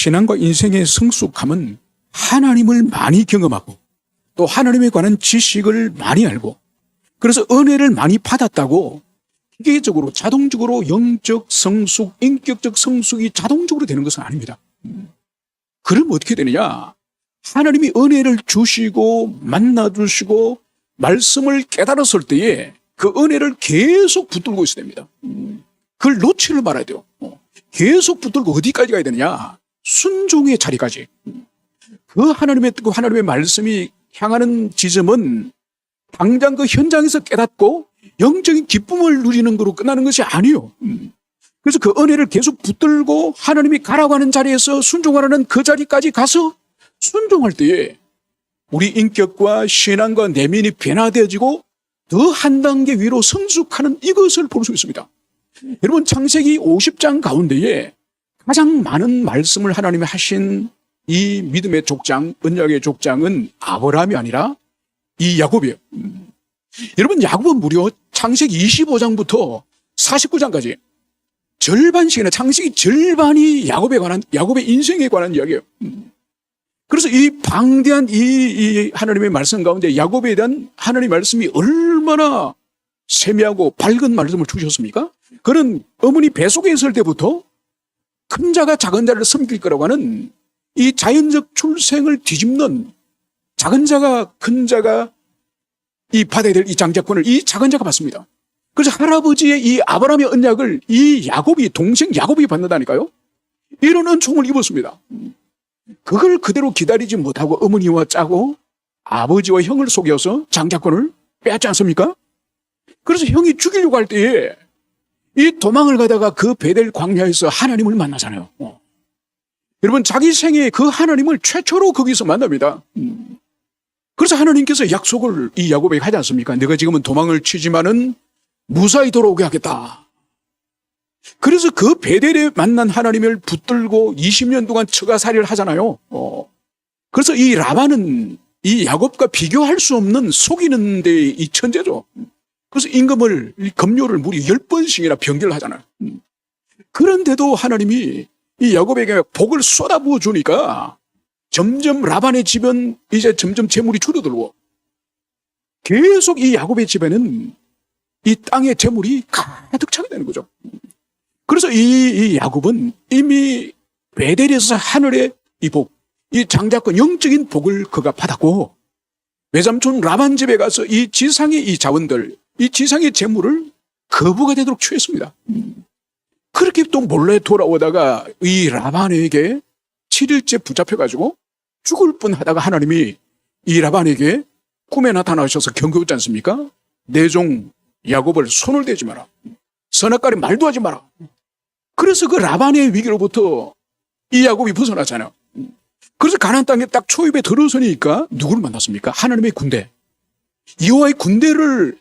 신앙과 인생의 성숙함은 하나님을 많이 경험하고 또 하나님에 관한 지식을 많이 알고 그래서 은혜를 많이 받았다고 기계적으로 자동적으로 영적 성숙, 인격적 성숙이 자동적으로 되는 것은 아닙니다. 그럼 어떻게 되느냐? 하나님이 은혜를 주시고 만나주시고 말씀을 깨달았을 때에 그 은혜를 계속 붙들고 있어야 됩니다. 그걸 놓지를 말아야 돼요. 계속 붙들고 어디까지 가야 되느냐? 순종의 자리까지. 그 하나님의 말씀이 향하는 지점은 당장 그 현장에서 깨닫고 영적인 기쁨을 누리는 거로 끝나는 것이 아니에요. 그래서 그 은혜를 계속 붙들고 하나님이 가라고 하는 자리에서 순종하라는 그 자리까지 가서 순종할 때에 우리 인격과 신앙과 내면이 변화되어지고 더 한 단계 위로 성숙하는 이것을 볼 수 있습니다. 여러분 창세기 50장 가운데에 가장 많은 말씀을 하나님이 하신 이 믿음의 족장, 언약의 족장은 아브라함이 아니라 이 야곱이에요. 여러분 야곱은 무려 창세기 25장부터 49장까지 절반 시간에 창세기 절반이 야곱의 인생에 관한 이야기예요. 그래서 이 방대한 이 하나님의 말씀 가운데 야곱에 대한 하나님의 말씀이 얼마나 세미하고 밝은 말씀을 주셨습니까? 그는 어머니 뱃속에 있을 때부터 큰 자가 작은 자를 섬길 거라고 하는 이 자연적 출생을 뒤집는 작은 자가 큰 자가 이 받아야 될 이 장자권을 이 작은 자가 받습니다. 그래서 할아버지의 이 아브라함의 언약을 이 야곱이 동생 야곱이 받는다니까요. 이런 은총을 입었습니다. 그걸 그대로 기다리지 못하고 어머니와 짜고 아버지와 형을 속여서 장자권을 빼앗지 않습니까? 그래서 형이 죽이려고 할 때에 이 도망을 가다가 그 베델 광야에서 하나님을 만나잖아요. 여러분 자기 생에 그 하나님을 최초로 거기서 만납니다. 그래서 하나님께서 약속을 이 야곱에게 하지 않습니까? 내가 지금은 도망을 치지만은 무사히 돌아오게 하겠다. 그래서 그 베델에 만난 하나님을 붙들고 20년 동안 처가살이를 하잖아요. 그래서 이 라반은 이 야곱과 비교할 수 없는 속이는 데 이 천재죠. 그래서 급료를 무려 10번씩이나 변결을 하잖아요. 그런데도 하나님이 이 야곱에게 복을 쏟아부어 주니까 점점 라반의 집은 이제 점점 재물이 줄어들고 계속 이 야곱의 집에는 이 땅의 재물이 가득 차게 되는 거죠. 그래서 이 야곱은 이미 베델에서 하늘의 이 복, 이 장자권 영적인 복을 그가 받았고 외삼촌 라반 집에 가서 이 지상의 이 자원들, 이 지상의 재물을 거부가 되도록 취했습니다. 그렇게 또 몰래 돌아오다가 이 라반에게 7일째 붙잡혀가지고 죽을 뻔하다가 하나님이 이 라반에게 꿈에 나타나셔서 경고했지 않습니까? 내 종 야곱을 손을 대지 마라. 선악과에 말도 하지 마라. 그래서 그 라반의 위기로부터 이 야곱이 벗어났잖아요. 그래서 가나안 땅에 딱 초입에 들어서니까 누구를 만났습니까? 하나님의 군대. 여호와의 군대를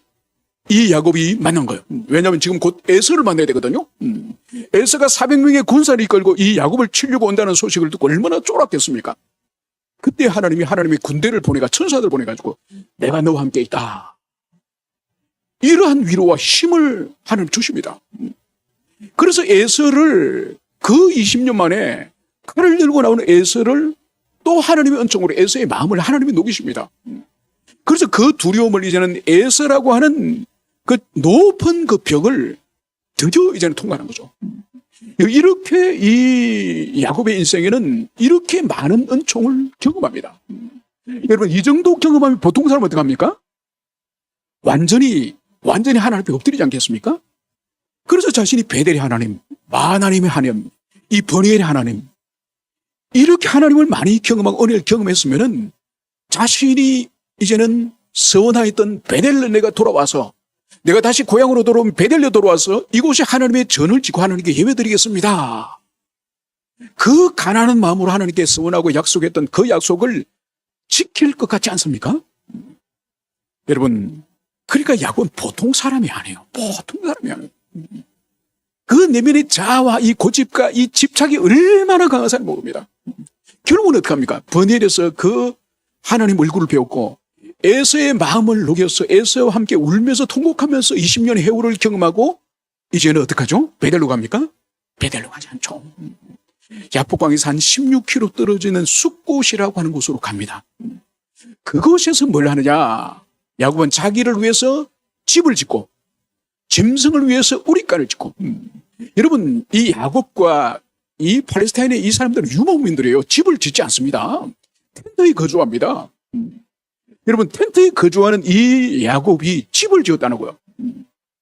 이 야곱이 만난 거예요. 왜냐하면 지금 곧 에서를 만나야 되거든요. 에서가 400명의 군사를 이끌고 이 야곱을 치려고 온다는 소식을 듣고 얼마나 쫄았겠습니까? 그때 하나님의 군대를 보내가 천사들 보내가지고 내가 너와 함께 있다. 이러한 위로와 힘을 하나님 주십니다. 그래서 에서를 그 20년 만에 칼을 들고 나오는 에서를 또 하나님의 은총으로 에서의 마음을 하나님이 녹이십니다. 그래서 그 두려움을 이제는 에서라고 하는 그 높은 그 벽을 드디어 이제는 통과하는 거죠. 이렇게 이 야곱의 인생에는 이렇게 많은 은총을 경험합니다. 여러분 이 정도 경험하면 보통 사람은 어떻게 합니까? 완전히 하나님 앞에 엎드리지 않겠습니까? 그래서 자신이 베델의 하나님, 마하나님의 하나님, 이 버니엘의 하나님 이렇게 하나님을 많이 경험하고 은혜를 경험했으면은 자신이 이제는 서원하였던 베델로 내가 돌아와서 내가 다시 고향으로 돌아오면 베델로 돌아와서 이곳에 하나님의 전을 짓고 하나님께 예배드리겠습니다. 그 가난한 마음으로 하나님께 서원하고 약속했던 그 약속을 지킬 것 같지 않습니까? 여러분 그러니까 야곱은 보통 사람이 아니에요. 보통 사람이 아니에요. 그 내면의 자아와 이 고집과 이 집착이 얼마나 강한 사람이 모릅니다. 결국은 어떻게 합니까? 버니엘에서 그 하나님 얼굴을 배웠고 에서의 마음을 녹여서 에서와 함께 울면서 통곡하면서 20년의 해후를 경험하고 이제는 어떡하죠? 베델로 갑니까? 베델로 가지 않죠. 야복강에서 한 16km 떨어지는 숫곳이라고 하는 곳으로 갑니다. 그곳에서 뭘 하느냐? 야곱은 자기를 위해서 집을 짓고 짐승을 위해서 우리가를 짓고. 여러분, 이 야곱과 이 팔레스타인의 이 사람들은 유목민들이에요. 집을 짓지 않습니다. 텐트에 거주합니다. 여러분, 텐트에 거주하는 이 야곱이 집을 지었다는 거예요.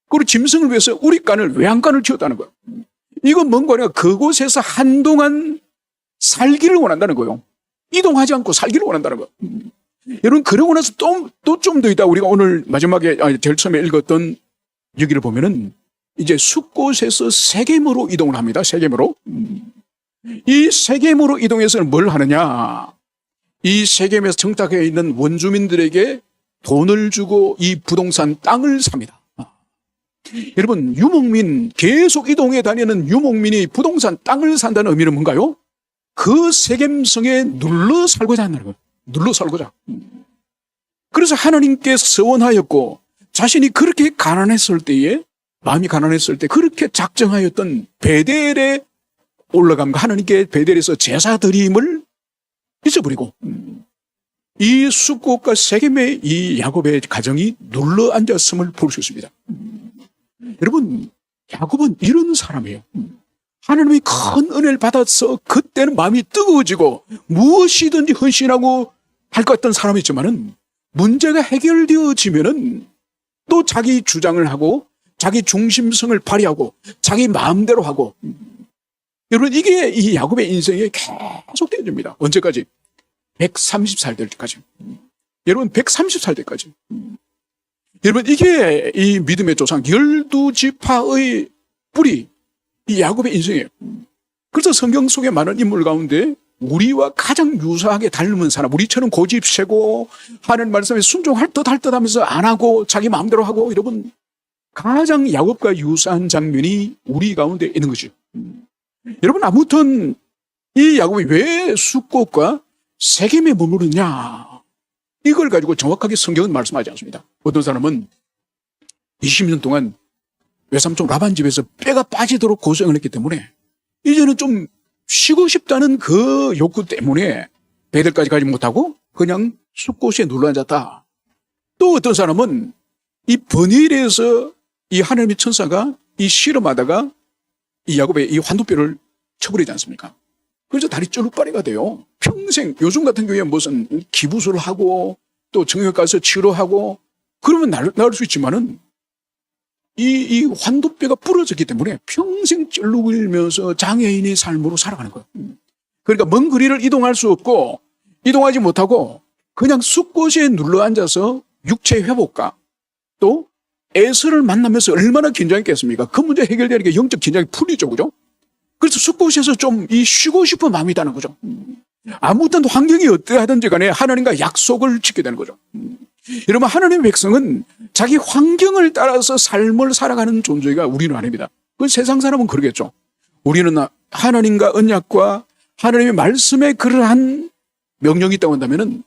그리고 짐승을 위해서 우리간을, 외양간을 지었다는 거예요. 이건 뭔가 아니라 그곳에서 한동안 살기를 원한다는 거예요. 이동하지 않고 살기를 원한다는 거예요. 여러분, 그러고 나서 또 좀 더 있다 우리가 오늘 마지막에 제일 처음에 읽었던 여기를 보면은 이제 숫곳에서 세겜으로 이동을 합니다. 세겜으로. 이 세겜으로 이동해서는 뭘 하느냐? 이 세겜에서 정착해 있는 원주민들에게 돈을 주고 이 부동산 땅을 삽니다. 여러분, 유목민, 계속 이동해 다니는 유목민이 부동산 땅을 산다는 의미는 뭔가요? 그 세겜성에 눌러 살고자 한다는 거예요. 눌러 살고자. 그래서 하나님께 서원하였고 자신이 그렇게 가난했을 때에, 마음이 가난했을 때 그렇게 작정하였던 베델에 올라감과 하나님께 베델에서 제사 드림을 잊어버리고 이 숫곳과 세겜의 이 야곱의 가정이 눌러 앉았음을 볼 수 있습니다. 여러분, 야곱은 이런 사람이에요. 하나님이 큰 은혜를 받아서 그때는 마음이 뜨거워지고 무엇이든지 헌신하고 할 것 같던 사람이지만은 문제가 해결되어지면은 또 자기 주장을 하고 자기 중심성을 발휘하고 자기 마음대로 하고. 여러분, 이게 이 야곱의 인생에 계속 되어집니다. 언제까지? 130살 될 때까지. 여러분, 130살 때까지. 여러분, 이게 이 믿음의 조상 12지파의 뿌리, 이 야곱의 인생이에요. 그래서 성경 속에 많은 인물 가운데 우리와 가장 유사하게 닮은 사람, 우리처럼 고집세고 하나님 말씀에 순종할 듯 할 듯 하면서 안 하고 자기 마음대로 하고, 여러분, 가장 야곱과 유사한 장면이 우리 가운데 있는 것이죠. 여러분, 아무튼 이 야곱이 왜 숫곳과 세겜에 머무르냐, 이걸 가지고 정확하게 성경은 말씀하지 않습니다. 어떤 사람은 20년 동안 외삼촌 라반 집에서 뼈가 빠지도록 고생을 했기 때문에 이제는 좀 쉬고 싶다는 그 욕구 때문에 베델까지 가지 못하고 그냥 숫곳에 눌러 앉았다. 또 어떤 사람은 이 버닐에서 이 하나님의 천사가 이 실험하다가 이 야곱의 이 환도뼈를 쳐버리지 않습니까? 그래서 다리 쫄빠리가 돼요. 평생, 요즘 같은 경우에 무슨 기부술 하고 또 정형외과 가서 치료하고 그러면 나을 수 있지만은 이 환도뼈가 부러졌기 때문에 평생 쩔룩이면서 장애인의 삶으로 살아가는 거예요. 그러니까 먼 거리를 이동할 수 없고 이동하지 못하고 그냥 숫곳에 눌러 앉아서 육체 회복과 또 에서를 만나면서 얼마나 긴장했겠습니까? 그 문제 해결되니까 영적 긴장이 풀리죠, 그죠? 그래서 숫곳에서 좀 쉬고 싶은 마음이 있다는 거죠. 아무튼 환경이 어떠하든지 간에 하나님과 약속을 짓게 되는 거죠. 여러분, 하나님의 백성은 자기 환경을 따라서 삶을 살아가는 존재가 우리는 아닙니다. 그 세상 사람은 그러겠죠. 우리는 하나님과 언약과 하나님의 말씀에 그러한 명령이 있다고 한다면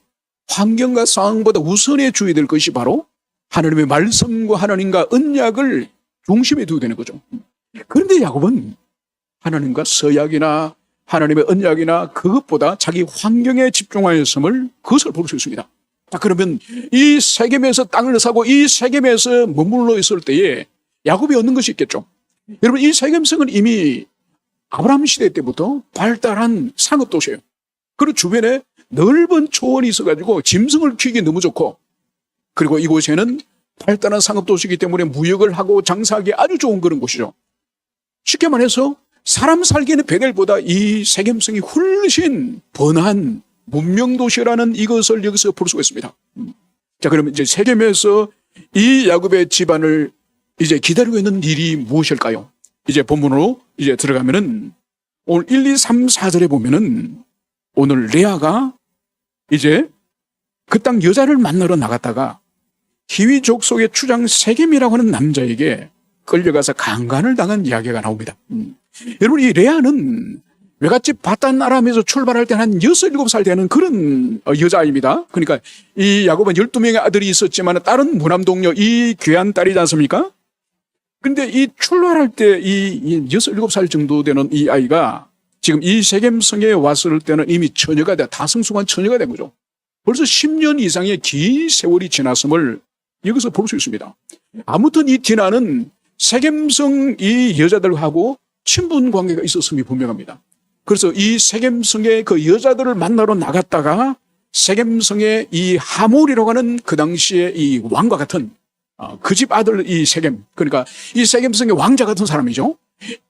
환경과 상황보다 우선해 줘야 될 것이 바로 하나님의 말씀과 하나님과 언약을 중심에 두게 되는 거죠. 그런데 야곱은 하나님과 서약이나 하나님의 언약이나 그것보다 자기 환경에 집중하였음을 그것을 볼 수 있습니다. 자, 그러면 이 세겜에서 땅을 사고 이 세겜에서 머물러 있을 때에 야곱이 얻는 것이 있겠죠. 여러분, 이 세겜성은 이미 아브라함 시대 때부터 발달한 상업도시예요. 그리고 주변에 넓은 초원이 있어가지고 짐승을 키우기 너무 좋고, 그리고 이곳에는 발달한 상업도시이기 때문에 무역을 하고 장사하기 아주 좋은 그런 곳이죠. 쉽게 말해서 사람 살기에는 베델보다 이 세겜성이 훨씬 번화한 문명도시라는 이것을 여기서 볼 수가 있습니다. 자, 그러면 이제 세겜에서 이 야곱의 집안을 이제 기다리고 있는 일이 무엇일까요? 이제 본문으로 이제 들어가면은 오늘 1, 2, 3, 4절에 보면은 오늘 레아가 이제 그 땅 여자를 만나러 나갔다가 히위 족속의 추장 세겜이라고 하는 남자에게 끌려가서 강간을 당한 이야기가 나옵니다. 여러분, 이 레아는 외갓집 바단 아람에서 출발할 때 한 6, 7살 되는 그런 여자아이입니다. 그러니까 이 야곱은 12명의 아들이 있었지만 딸은 무남동녀, 이 귀한 딸이지 않습니까? 근데 이 출발할 때 이 6, 7살 정도 되는 이 아이가 지금 이 세겜성에 왔을 때는 이미 처녀가 다 성숙한 처녀가 된 거죠. 벌써 10년 이상의 긴 세월이 지났음을 여기서 볼 수 있습니다. 아무튼 이 디나는 세겜성 이 여자들하고 친분 관계가 있었음이 분명합니다. 그래서 이 세겜성의 그 여자들을 만나러 나갔다가 세겜성의 이 하몰이라고 하는 그 당시에 이 왕과 같은 그 집 아들 이 세겜, 그러니까 이 세겜성의 왕자 같은 사람이죠.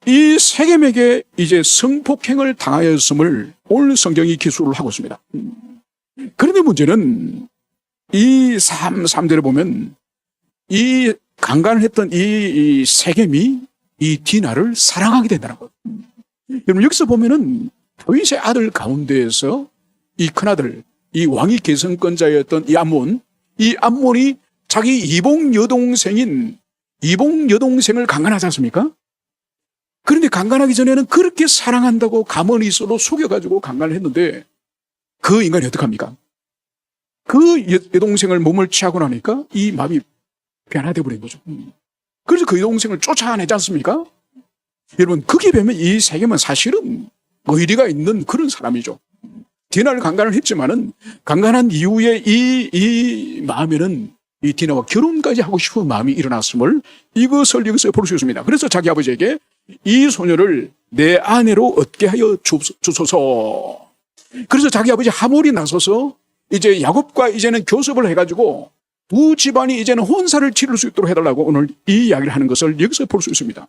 이 세겜에게 이제 성폭행을 당하였음을 오늘 성경이 기술을 하고 있습니다. 그런데 문제는 이 3절에 보면 이 강간을 했던 이 세겜이 이 디나를 사랑하게 된다는 것. 여러분 여기서 보면은 다윗의 아들 가운데에서 이 큰아들, 이 왕위 계승권자였던 이 암몬이 자기 이복 여동생을 강간하지 않습니까? 그런데 강간하기 전에는 그렇게 사랑한다고 가만히 있어도 속여가지고 강간을 했는데 그 인간이 어떡합니까? 그 여동생을 몸을 취하고 나니까 이 마음이 변화되어 버린 거죠. 그래서 그 여동생을 쫓아내지 않습니까? 여러분 거기에 보면 이 세겜은 사실은 의리가 있는 그런 사람이죠. 디나를 강간을 했지만은 강간한 이후에 이 마음에는 이 디나와 결혼까지 하고 싶은 마음이 일어났음을 이것을 여기서 볼 수 있습니다. 그래서 자기 아버지에게 이 소녀를 내 아내로 얻게 하여 주소서. 그래서 자기 아버지 하몰이 나서서 이제 야곱과 이제는 교섭을 해가지고 두 집안이 이제는 혼사를 치를 수 있도록 해달라고 오늘 이 이야기를 하는 것을 여기서 볼 수 있습니다.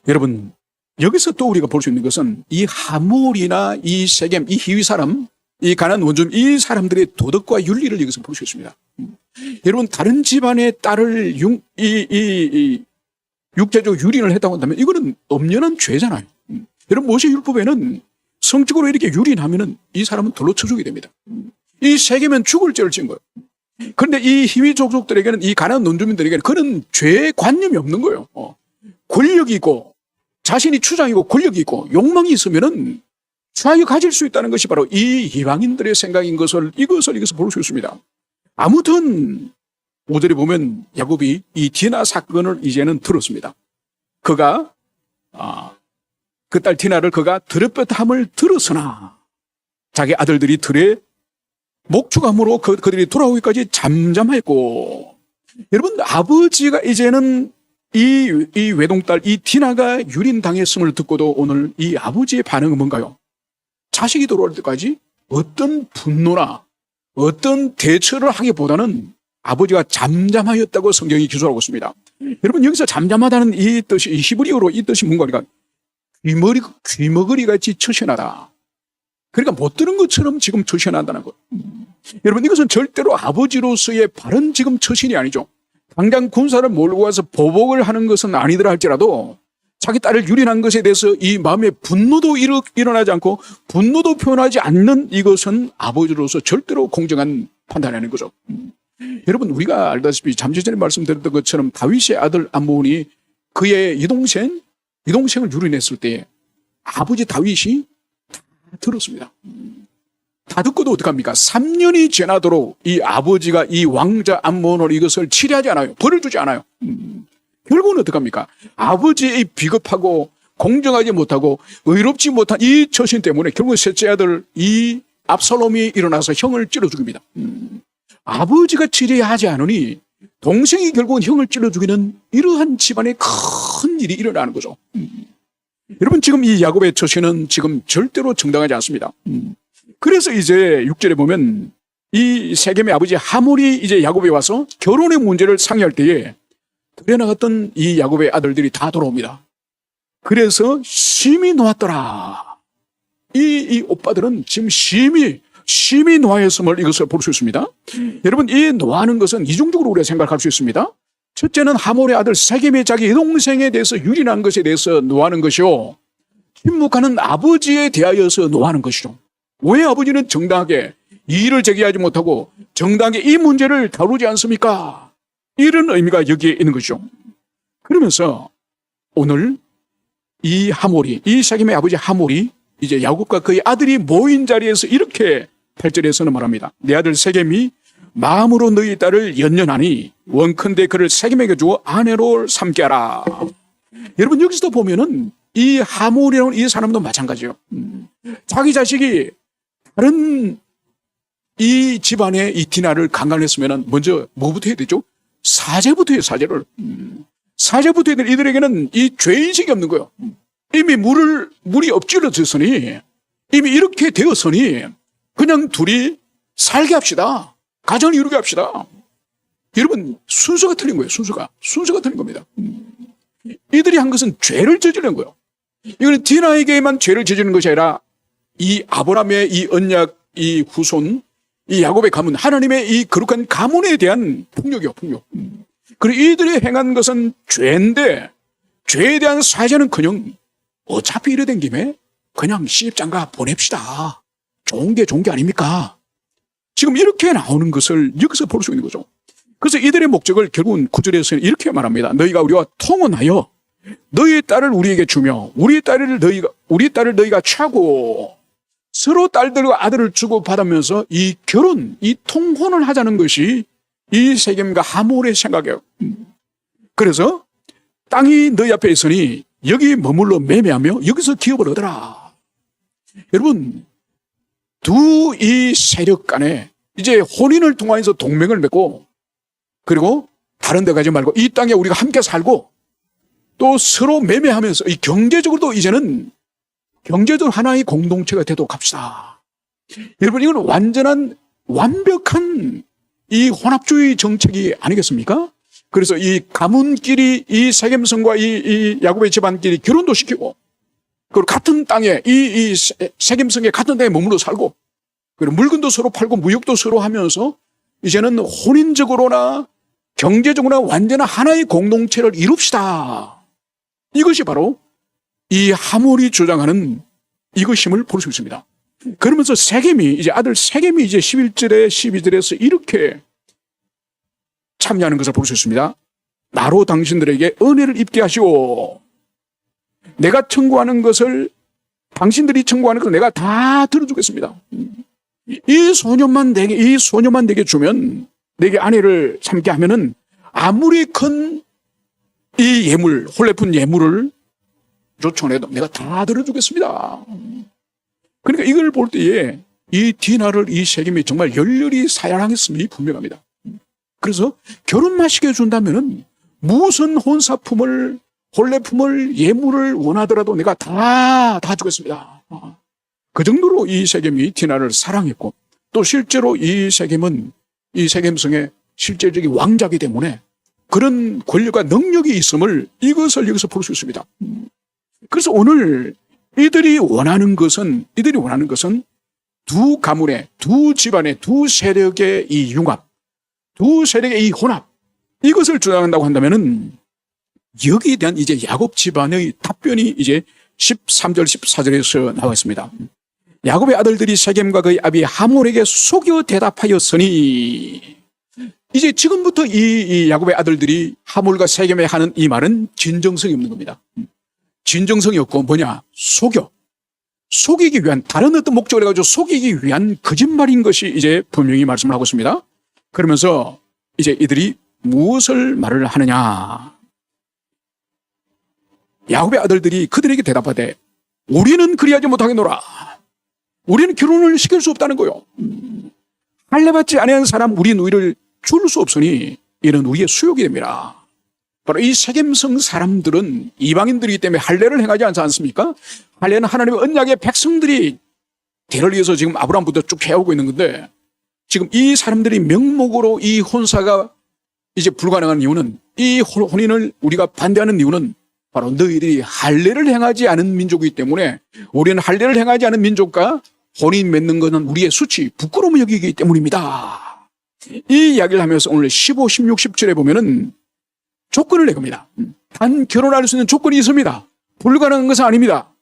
여러분 여기서 또 우리가 볼 수 있는 것은 이 하몰이나 이 세겜, 이 히위 사람, 이 가나안 원주민 이 사람들의 도덕과 윤리를 여기서 볼 수 있습니다. 여러분 다른 집안의 딸을 육체적 유린을 했다고 한다면 이거는 엄연한 죄잖아요. 여러분 모세율법에는 성적으로 이렇게 유린하면은 이 사람은 돌로 쳐주게 됩니다. 이 세겜은 죽을 죄를 지은 거예요. 그런데 이 히위 족속들에게는 이 가나안 원주민들에게는 그런 죄의 관념이 없는 거예요. 권력이 있고 자신이 추장이고 권력이 있고 욕망이 있으면은 좌유 가질 수 있다는 것이 바로 이 이방인들의 생각인 것을 이것을 여기서 볼 수 있습니다. 아무튼 5절에 보면 야곱이 이 디나 사건을 이제는 들었습니다. 그가 그 딸 디나를 그가 들었듯함을 들었으나 자기 아들들이 들에 목축함으로 그들이 돌아오기까지 잠잠했고, 여러분 아버지가 이제는 이 외동딸 이 디나가 유린당했음을 듣고도 오늘 이 아버지의 반응은 뭔가요? 자식이 돌아올 때까지 어떤 분노나 어떤 대처를 하기보다는 아버지가 잠잠하였다고 성경이 기술하고 있습니다. 여러분 여기서 잠잠하다는 이 뜻이 이 히브리어로 이 뜻이 뭔가 귀머거리 같이 처신하다. 그러니까 못 들은 것처럼 지금 처신한다는 것. 여러분 이것은 절대로 아버지로서의 바른 지금 처신이 아니죠. 당장 군사를 몰고 와서 보복을 하는 것은 아니더라 할지라도 자기 딸을 유린한 것에 대해서 이 마음에 분노도 일어나지 않고 분노도 표현하지 않는 이것은 아버지로서 절대로 공정한 판단이 거죠. 여러분 우리가 알다시피 잠시 전에 말씀드렸던 것처럼 다윗의 아들 암몬이 그의 여동생을 유린했을 때 아버지 다윗이 다 들었습니다. 다 듣고도 어떡합니까? 3년이 지나도록 이 아버지가 이 왕자 암몬을 이것을 치료하지 않아요. 벌을 주지 않아요. 결국은 어떡합니까? 아버지의 비겁하고 공정하지 못하고 의롭지 못한 이 처신 때문에 결국 셋째 아들 이 압살롬이 일어나서 형을 찔러 죽입니다. 아버지가 치려야 하지 않으니 동생이 결국은 형을 찔러 죽이는 이러한 집안에 큰 일이 일어나는 거죠. 여러분 지금 이 야곱의 처신은 지금 절대로 정당하지 않습니다. 그래서 이제 6절에 보면 이 세겜의 아버지 하몰이 이제 야곱에 와서 결혼의 문제를 상의할 때에 들에 나갔던 이 야곱의 아들들이 다 돌아옵니다. 그래서 심히 놓았더라. 이 오빠들은 지금 심히 노하였음을 이것을 볼 수 있습니다. 여러분 이 노하는 것은 이중적으로 우리가 생각할 수 있습니다. 첫째는 하몰의 아들 세겜의 자기 여동생에 대해서 유린한 것에 대해서 노하는 것이요, 침묵하는 아버지에 대하여서 노하는 것이죠. 왜 아버지는 정당하게 이의를 제기하지 못하고 정당하게 이 문제를 다루지 않습니까? 이런 의미가 여기에 있는 것이죠. 그러면서 오늘 이 세겜의 아버지 하몰이 이제 야곱과 그의 아들이 모인 자리에서 이렇게 8절에서는 말합니다. 내 아들 세겜이 마음으로 너희 딸을 연연하니 원컨대 그를 세겜에게 주어 아내로 삼게 하라. 여러분 여기서도 보면은 이 하몰이라는 이 사람도 마찬가지예요. 자기 자식이 다른 이 집안의 이 디나를 강간했으면 먼저 뭐부터 해야 되죠? 사죄부터 해요, 사죄를. 사죄부터 해야 될 이들에게는 이 죄인식이 없는 거예요. 이미 물이 엎질러졌으니, 이미 이렇게 되었으니, 그냥 둘이 살게 합시다. 가정을 이루게 합시다. 여러분, 순서가 틀린 거예요, 순서가. 순서가 틀린 겁니다. 이들이 한 것은 죄를 저지른 거예요. 이거는 디나에게만 죄를 저지른 것이 아니라 이 아브라함의 이 언약, 이 후손, 이 야곱의 가문, 하나님의 이 거룩한 가문에 대한 폭력이요, 폭력. 그리고 이들이 행한 것은 죄인데 죄에 대한 사죄는커녕 어차피 이래 된 김에 그냥 시집장가 보냅시다. 좋은 게 아닙니까? 지금 이렇게 나오는 것을 여기서 볼 수 있는 거죠. 그래서 이들의 목적을 결국은 9절에서는 이렇게 말합니다. 너희가 우리와 통혼하여 너희의 딸을 우리에게 주며 우리 딸을 너희가 취하고 서로 딸들과 아들을 주고 받으면서 이 결혼, 이 통혼을 하자는 것이 이 세겜과 하몰의 생각이에요. 그래서 땅이 너희 앞에 있으니 여기 머물러 매매하며 여기서 기업을 얻어라. 여러분, 두 이 세력 간에 이제 혼인을 통해서 동맹을 맺고 그리고 다른 데 가지 말고 이 땅에 우리가 함께 살고 또 서로 매매하면서 이 경제적으로도 이제는 경제적으로 하나의 공동체가 되도록 합시다. 여러분, 이건 완벽한 이 혼합주의 정책이 아니겠습니까? 그래서 이 가문끼리 이 세겜성과 이 야곱의 집안끼리 결혼도 시키고 그리고 같은 땅에 이 세겜성의 같은 땅에 머물러 살고 그리고 물건도 서로 팔고 무역도 서로 하면서 이제는 혼인적으로나 경제적으로나 완전한 하나의 공동체를 이룹시다. 이것이 바로 이 하몰이 주장하는 이것임을 볼 수 있습니다. 그러면서 아들 세겜이 이제 11절에 12절에서 이렇게 참여하는 것을 볼 수 있습니다. 나로 당신들에게 은혜를 입게 하시오. 내가 청구하는 것을 당신들이 청구하는 것을 내가 다 들어주겠습니다. 이 소년만 내게 주면 내게 아내를 삼게 하면은 아무리 큰 이 예물, 홀레픈 예물을 요청해도 내가 다 들어주겠습니다. 그러니까 이걸 볼 때에 이 디나를 이 세겜이 정말 열렬히 사랑했음이 분명합니다. 그래서 결혼만 시켜준다면은 무슨 혼사품을, 홀레품을, 예물을 원하더라도 내가 다 주겠습니다. 그 정도로 이 세겜이 디나를 사랑했고 또 실제로 이 세겜은 이 세겜성의 실제적인 왕자이기 때문에 그런 권력과 능력이 있음을 이것을 여기서 볼 수 있습니다. 그래서 오늘 이들이 원하는 것은 두 가문의, 두 집안의, 두 세력의 이 융합, 두 세력의 이 혼합, 이것을 주장한다고 한다면은 여기에 대한 이제 야곱 집안의 답변이 이제 13절, 14절에서 나와 있습니다. 야곱의 아들들이 세겜과 그의 아비 하몰에게 속여 대답하였으니 이제 지금부터 이 야곱의 아들들이 하몰과 세겜에 하는 이 말은 진정성이 없는 겁니다. 진정성이 없고 뭐냐? 속이기 위한 다른 어떤 목적을 가지고 속이기 위한 거짓말인 것이 이제 분명히 말씀을 하고 있습니다. 그러면서 이제 이들이 무엇을 말을 하느냐? 야곱의 아들들이 그들에게 대답하되 우리는 그리하지 못하겠노라. 우리는 결혼을 시킬 수 없다는 거요. 할례받지 아니한 사람 우리 누이를 줄 수 없으니 이는 우리의 수욕이 됩니다. 바로 이 세겜성 사람들은 이방인들이기 때문에 할례를 행하지 않지 않습니까? 할례는 하나님의 언약의 백성들이 대를 위해서 지금 아브라함부터 쭉 해오고 있는 건데 지금 이 사람들이 명목으로 이 혼사가 이제 불가능한 이유는 이 혼인을 우리가 반대하는 이유는 바로 너희들이 할례를 행하지 않은 민족이기 때문에 우리는 할례를 행하지 않은 민족과 혼인 맺는 것은 우리의 수치, 부끄러움을 여기기 때문입니다. 이 이야기를 하면서 오늘 15, 16, 17에 보면은 조건을 내겁니다. 단 결혼할 수 있는 조건이 있습니다. 불가능한 것은 아닙니다.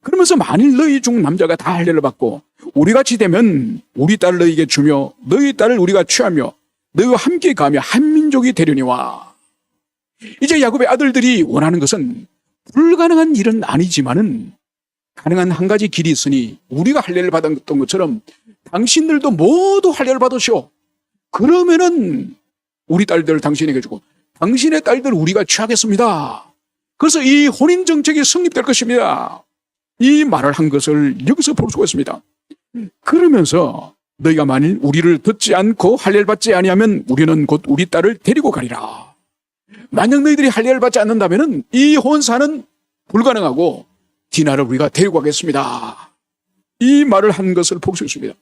그러면서 만일 너희 중 남자가 다 할례를 받고 우리같이 되면 우리 딸을 너희에게 주며 너희 딸을 우리가 취하며 너희와 함께 가며 한 민족이 되려니와. 이제 야곱의 아들들이 원하는 것은 불가능한 일은 아니지만은 가능한 한 가지 길이 있으니 우리가 할례를 받았던 것처럼 당신들도 모두 할례를 받으시오. 그러면은 우리 딸들을 당신에게 주고 당신의 딸들 우리가 취하겠습니다. 그래서 이 혼인 정책이 성립될 것입니다. 이 말을 한 것을 여기서 볼 수가 있습니다. 그러면서 너희가 만일 우리를 듣지 않고 할례를 받지 아니하면 우리는 곧 우리 딸을 데리고 가리라. 만약 너희들이 할례를 받지 않는다면 이 혼사는 불가능하고 디나를 우리가 데리고 가겠습니다. 이 말을 한 것을 볼 수 있습니다.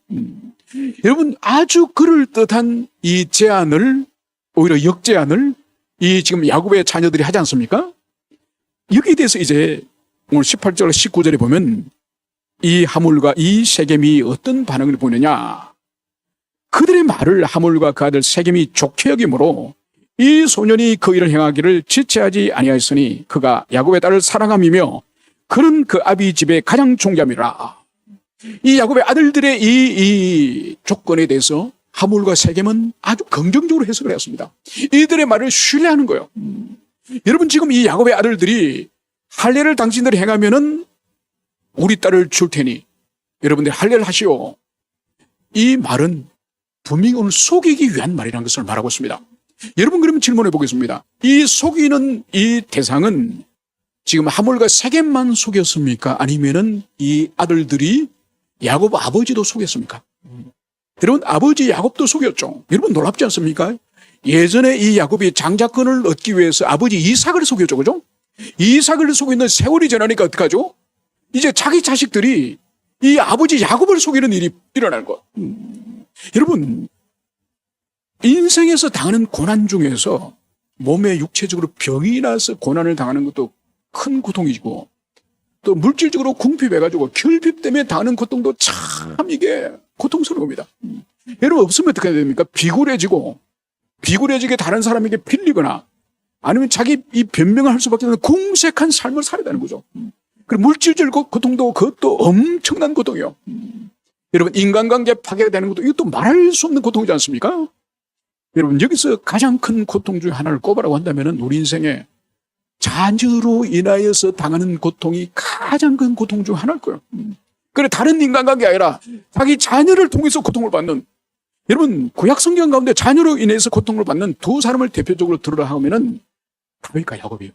여러분, 아주 그럴듯한 이 제안을, 오히려 역제안을 이 지금 야곱의 자녀들이 하지 않습니까? 여기에 대해서 이제 오늘 18절, 19절에 보면 이 하물과 이 세겜이 어떤 반응을 보이느냐. 그들의 말을 하물과 그 아들 세겜이 좋게 여기므로 이 소년이 그 일을 행하기를 지체하지 아니하였으니 그가 야곱의 딸을 사랑함이며 그는 그 아비 집의 가장 존귀함이라. 이 야곱의 아들들의 이 조건에 대해서 하물과 세겜은 아주 긍정적으로 해석을 했습니다. 이들의 말을 신뢰하는 거예요. 여러분, 지금 이 야곱의 아들들이 할례를 당신들이 행하면은 우리 딸을 줄 테니 여러분들 할례를 하시오. 이 말은 분명히 오늘 속이기 위한 말이라는 것을 말하고 있습니다. 여러분, 그러면 질문해 보겠습니다. 이 속이는 이 대상은 지금 하물과 세겜만 속였습니까? 아니면은 이 아들들이 야곱 아버지도 속였습니까? 여러분, 아버지 야곱도 속였죠. 여러분, 놀랍지 않습니까? 예전에 이 야곱이 장자권을 얻기 위해서 아버지 이삭을 속였죠. 그죠? 이삭을 속이는 세월이 지나니까 어떡하죠? 이제 자기 자식들이 이 아버지 야곱을 속이는 일이 일어나는 거. 여러분, 인생에서 당하는 고난 중에서 몸에 육체적으로 병이 나서 고난을 당하는 것도 큰 고통이고, 또 물질적으로 궁핍해가지고 결핍 때문에 당하는 고통도 참 이게 고통스러웁니다. 여러분, 없으면 어떻게 해야 됩니까? 비굴해지게 다른 사람에게 빌리거나 아니면 자기 이 변명을 할 수밖에 없는 궁색한 삶을 살아야 되는 거죠. 그리고 물질적 고통도 그것도 엄청난 고통이에요. 여러분, 인간관계 파괴가 되는 것도 이것도 말할 수 없는 고통이지 않습니까? 여러분, 여기서 가장 큰 고통 중에 하나를 꼽으라고 한다면 우리 인생에 자녀로 인하여서 당하는 고통이 가장 큰 고통 중 하나일 거예요. 그래, 다른 인간관계 아니라 자기 자녀를 통해서 고통을 받는, 여러분, 구약 성경 가운데 자녀로 인해서 고통을 받는 두 사람을 대표적으로 들으라 하면은 다윗과 야곱이에요.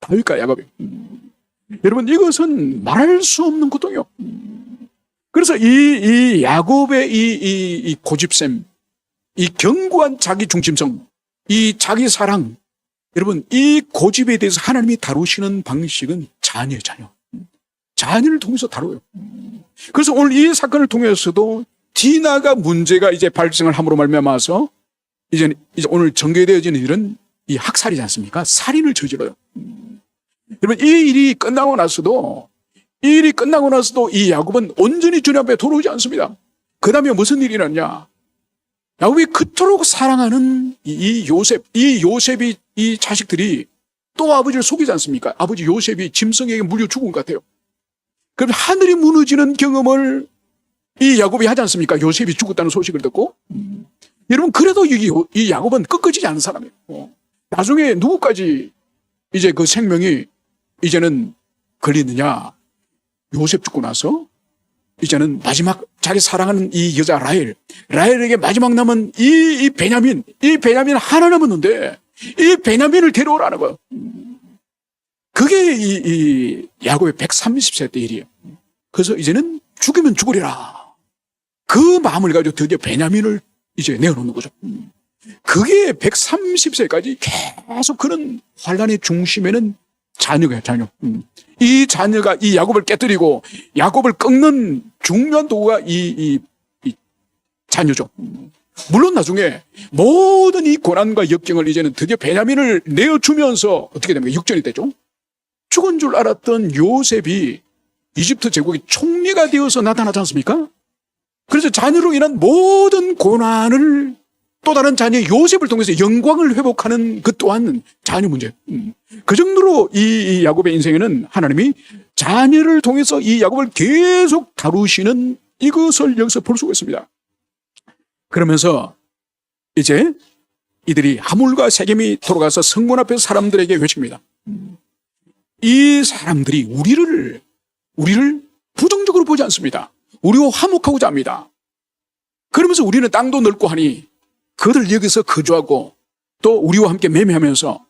다윗과 야곱이에요. 여러분, 이것은 말할 수 없는 고통이에요. 그래서 이 야곱의 이 고집셈, 이 견고한 자기 중심성, 이 자기 사랑, 여러분, 이 고집에 대해서 하나님이 다루시는 방식은 자녀예요, 자녀. 자녀를 통해서 다뤄요. 그래서 오늘 이 사건을 통해서도 디나가 문제가 이제 발생을 함으로 말미암아서 이제 오늘 전개되어지는 일은 이 학살이지 않습니까? 살인을 저질러요. 여러분, 이 일이 끝나고 나서도 이 야곱은 온전히 주님 앞에 돌아오지 않습니다. 그 다음에 무슨 일이 일어났냐? 야곱이 그토록 사랑하는 이 요셉이 이 자식들이 또 아버지를 속이지 않습니까? 아버지 요셉이 짐승에게 물려 죽은 것 같아요. 그럼 하늘이 무너지는 경험을 이 야곱이 하지 않습니까? 요셉이 죽었다는 소식을 듣고. 여러분, 그래도 이 야곱은 꺾어지지 않은 사람이에요. 나중에 누구까지 이제 그 생명이 이제는 걸리느냐? 요셉 죽고 나서 이제는 마지막 자기 사랑하는 이 여자 라헬에게 마지막 남은 이 베냐민 하나 남았는데 이 베냐민을 데려오라는 거예요. 그게 이 야곱의 130세 때 일이에요. 그래서 이제는 죽으면 죽으리라. 그 마음을 가지고 드디어 베냐민을 이제 내어놓는 거죠. 그게 130세까지 계속 그런 환란의 중심에는 자녀가 자녀. 이 자녀가 이 야곱을 깨뜨리고 야곱을 꺾는 중요한 도구가 이 자녀죠. 물론 나중에 모든 이 고난과 역경을 이제는 드디어 베냐민을 내어주면서 어떻게 됩니까? 역전이 되죠. 죽은 줄 알았던 요셉이 이집트 제국의 총리가 되어서 나타나지 않습니까? 그래서 자녀로 인한 모든 고난을 또 다른 자녀 요셉을 통해서 영광을 회복하는 그 또한 자녀 문제. 그 정도로 이 야곱의 인생에는 하나님이 자녀를 통해서 이 야곱을 계속 다루시는 이것을 여기서 볼 수가 있습니다. 그러면서 이제 이들이 하물과 세겜이 돌아가서 성문 앞에서 사람들에게 외칩니다. 이 사람들이 우리를 부정적으로 보지 않습니다. 우리와 화목하고자 합니다. 그러면서 우리는 땅도 넓고 하니 그들 여기서 거주하고 또 우리와 함께 매매하면서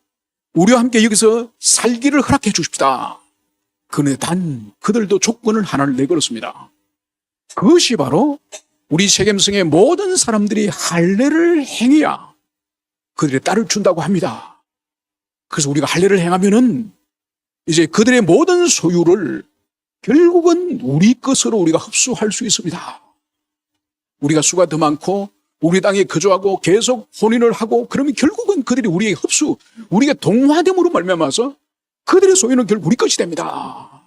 우리와 함께 여기서 살기를 허락해 주십시다. 그런데 단 그들도 조건을 하나를 내걸었습니다. 그것이 바로 우리 세겜성의 모든 사람들이 할례를 행해야 그들의 딸을 준다고 합니다. 그래서 우리가 할례를 행하면은 이제 그들의 모든 소유를 결국은 우리 것으로 우리가 흡수할 수 있습니다. 우리가 수가 더 많고 우리 땅에 거주하고 계속 혼인을 하고 그러면 결국은 그들이 우리의 흡수, 우리가 동화됨으로 말미암아서 그들의 소유는 결국 우리 것이 됩니다.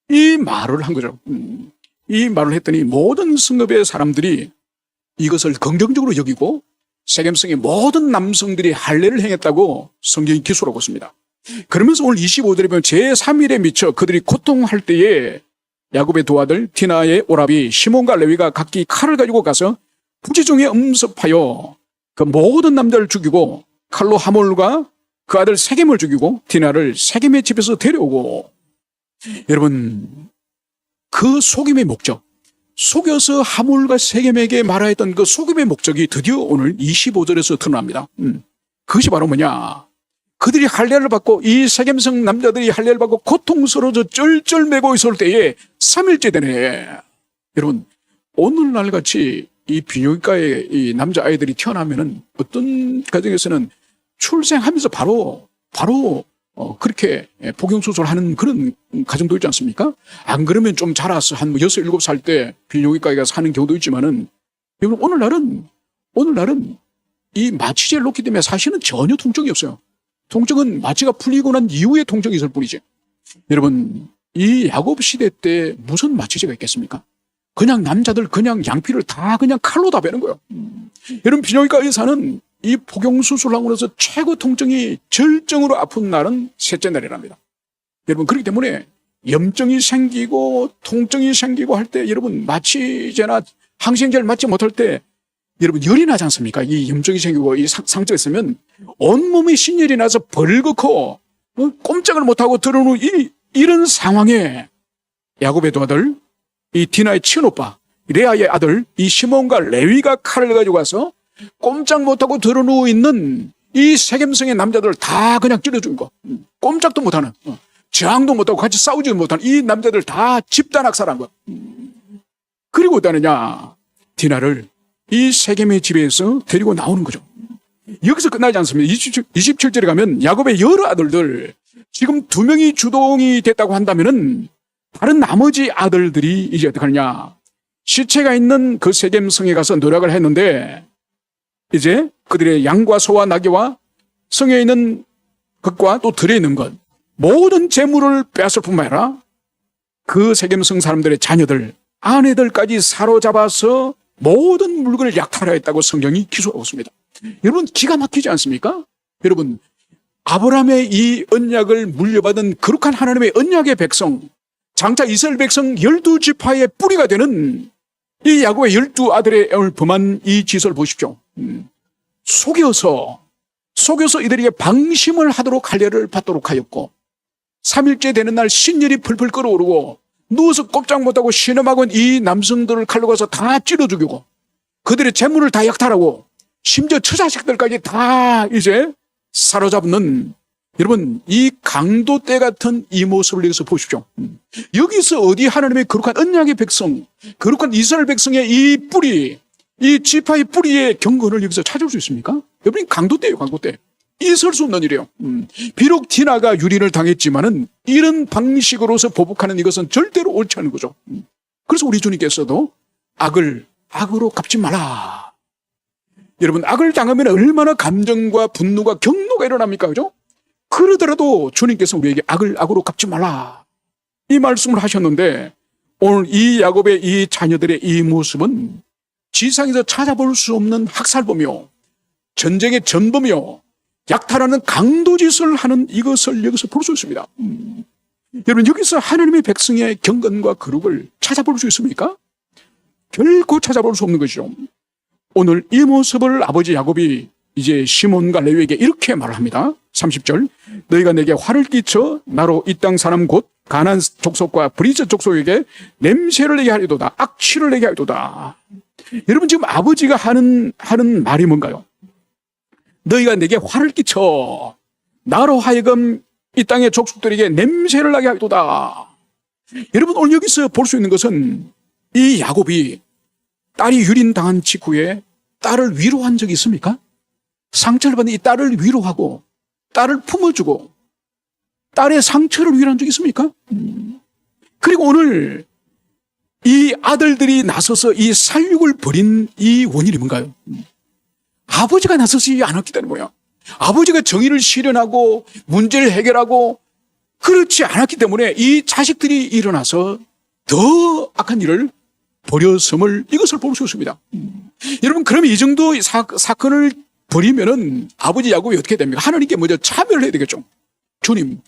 이 말을 한 거죠. 이 말을 했더니 모든 성읍의 사람들이 이것을 긍정적으로 여기고 세겜성의 모든 남성들이 할례를 행했다고 성경이 기술하고 있습니다. 그러면서 오늘 25절에 보면 제3일에 미쳐 그들이 고통할 때에 야곱의 두 아들 디나의 오라비 시몬과 레위가 각기 칼을 가지고 가서 부지중에 음습하여 그 모든 남자를 죽이고 칼로 하몰과 그 아들 세겜을 죽이고 디나를 세겜의 집에서 데려오고, 여러분 그 속임의 목적, 속여서 하몰과 세겜에게 말하였던 그 속임의 목적이 드디어 오늘 25절에서 드러납니다. 그것이 바로 뭐냐, 그들이 할례를 받고 이 세겜성 남자들이 할례를 받고 고통스러워져 쩔쩔매고 있을 때에 3일째 되네. 여러분 오늘날 같이 이 비뇨기과에 이 남자아이들이 태어나면은 어떤 가정에서는 출생하면서 바로 그렇게 복용수술을 하는 그런 가정도 있지 않습니까? 안 그러면 좀 자라서 한 6, 7살 때 비뇨기과에 가서 하는 경우도 있지만은, 여러분 오늘날은 이 마취제를 놓기 때문에 사실은 전혀 통증이 없어요. 통증은 마취가 풀리고 난 이후에 통증이 있을 뿐이지. 여러분 이 야곱 시대 때 무슨 마취제가 있겠습니까? 그냥 남자들 그냥 양피를 다 그냥 칼로 다 베는 거예요. 여러분 비뇨기과 의사는 이 복용수술하고 나서 최고 통증이 절정으로 아픈 날은 셋째 날이랍니다. 여러분 그렇기 때문에 염증이 생기고 통증이 생기고 할 때 여러분 마취제나 항생제를 맞지 못할 때 여러분 열이 나지 않습니까? 이 염증이 생기고 이 상처가 있으면 온몸이 신열이 나서 벌겋고 꼼짝을 못하고 들어오는 이런 상황에 야곱의 두 아들 이 디나의 친오빠 레아의 아들 이 시몬과 레위가 칼을 가지고 와서 꼼짝 못하고 들어누워 있는 이 세겜성의 남자들을 다 그냥 찔러준 거. 꼼짝도 못하는, 저항도 못하고 같이 싸우지도 못하는 이 남자들 다 집단 학살한 거. 그리고 어떠느냐, 디나를 이 세겜의 집에서 데리고 나오는 거죠. 여기서 끝나지 않습니다. 27절에 가면 야곱의 여러 아들들, 지금 2명이 주동이 됐다고 한다면은 다른 나머지 아들들이 이제 어떻게 하느냐, 시체가 있는 그 세겜성에 가서 노력을 했는데 이제 그들의 양과 소와 나귀와 성에 있는 것과 또 들에 있는 것 모든 재물을 빼앗을 뿐만 아니라 그 세겜성 사람들의 자녀들 아내들까지 사로잡아서 모든 물건을 약탈하였다고 성경이 기술하고 있습니다. 여러분 기가 막히지 않습니까? 여러분 아브라함의 이 언약을 물려받은 거룩한 하나님의 언약의 백성, 장차 이스라엘 백성 12지파의 뿌리가 되는 이 야곱의 12아들의 범한 이 짓을 보십시오. 속여서 이들에게 방심을 하도록 할례를 받도록 하였고 3일째 되는 날 신열이 풀풀 끓어오르고 누워서 꼼짝 못하고 신음하고 이 남성들을 칼로 가서 다 찔러 죽이고 그들의 재물을 다 약탈하고 심지어 처자식들까지 다 이제 사로잡는, 여러분 이 강도떼 같은 이 모습을 여기서 보십시오. 여기서 어디 하나님의 거룩한 언약의 백성, 거룩한 이스라엘 백성의 이 뿌리, 이 지파의 뿌리의 경건을 여기서 찾을 수 있습니까? 여러분 강도떼예요, 강도떼. 있을 수 없는 일이에요. 비록 디나가 유린을 당했지만은 이런 방식으로서 보복하는 이것은 절대로 옳지 않은 거죠. 그래서 우리 주님께서도 악을 악으로 갚지 마라. 여러분 악을 당하면 얼마나 감정과 분노가 경노가 일어납니까? 그죠? 그러더라도 주님께서 우리에게 악을 악으로 갚지 말라 이 말씀을 하셨는데, 오늘 이 야곱의 이 자녀들의 이 모습은 지상에서 찾아볼 수 없는 학살범이요, 전쟁의 전범이요, 약탈하는 강도짓을 하는 이것을 여기서 볼 수 있습니다. 여러분 여기서 하나님의 백성의 경건과 거룩을 찾아볼 수 있습니까? 결코 찾아볼 수 없는 것이죠. 오늘 이 모습을 아버지 야곱이 이제 시몬과 레위에게 이렇게 말을 합니다. 30절, 너희가 내게 화를 끼쳐 나로 이 땅 사람 곧 가나안 족속과 브리스 족속에게 냄새를 내게 하리도다, 악취를 내게 하리도다. 여러분 지금 아버지가 하는 말이 뭔가요? 너희가 내게 화를 끼쳐. 나로 하여금 이 땅의 족속들에게 냄새를 나게 하리도다. 여러분, 오늘 여기서 볼 수 있는 것은 이 야곱이 딸이 유린당한 직후에 딸을 위로한 적이 있습니까? 상처를 받는 이 딸을 위로하고 딸을 품어주고 딸의 상처를 위로한 적이 있습니까? 그리고 오늘 이 아들들이 나서서 이 살육을 벌인 이 원인이 뭔가요? 아버지가 나서지 않았기 때문이에요. 아버지가 정의를 실현하고 문제를 해결하고 그렇지 않았기 때문에 이 자식들이 일어나서 더 악한 일을 벌였음을 이것을 볼 수 있습니다. 여러분, 그러면 이 정도 사건을 벌이면은 아버지 야곱이 어떻게 됩니까? 하나님께 먼저 참여를 해야 되겠죠. 주님,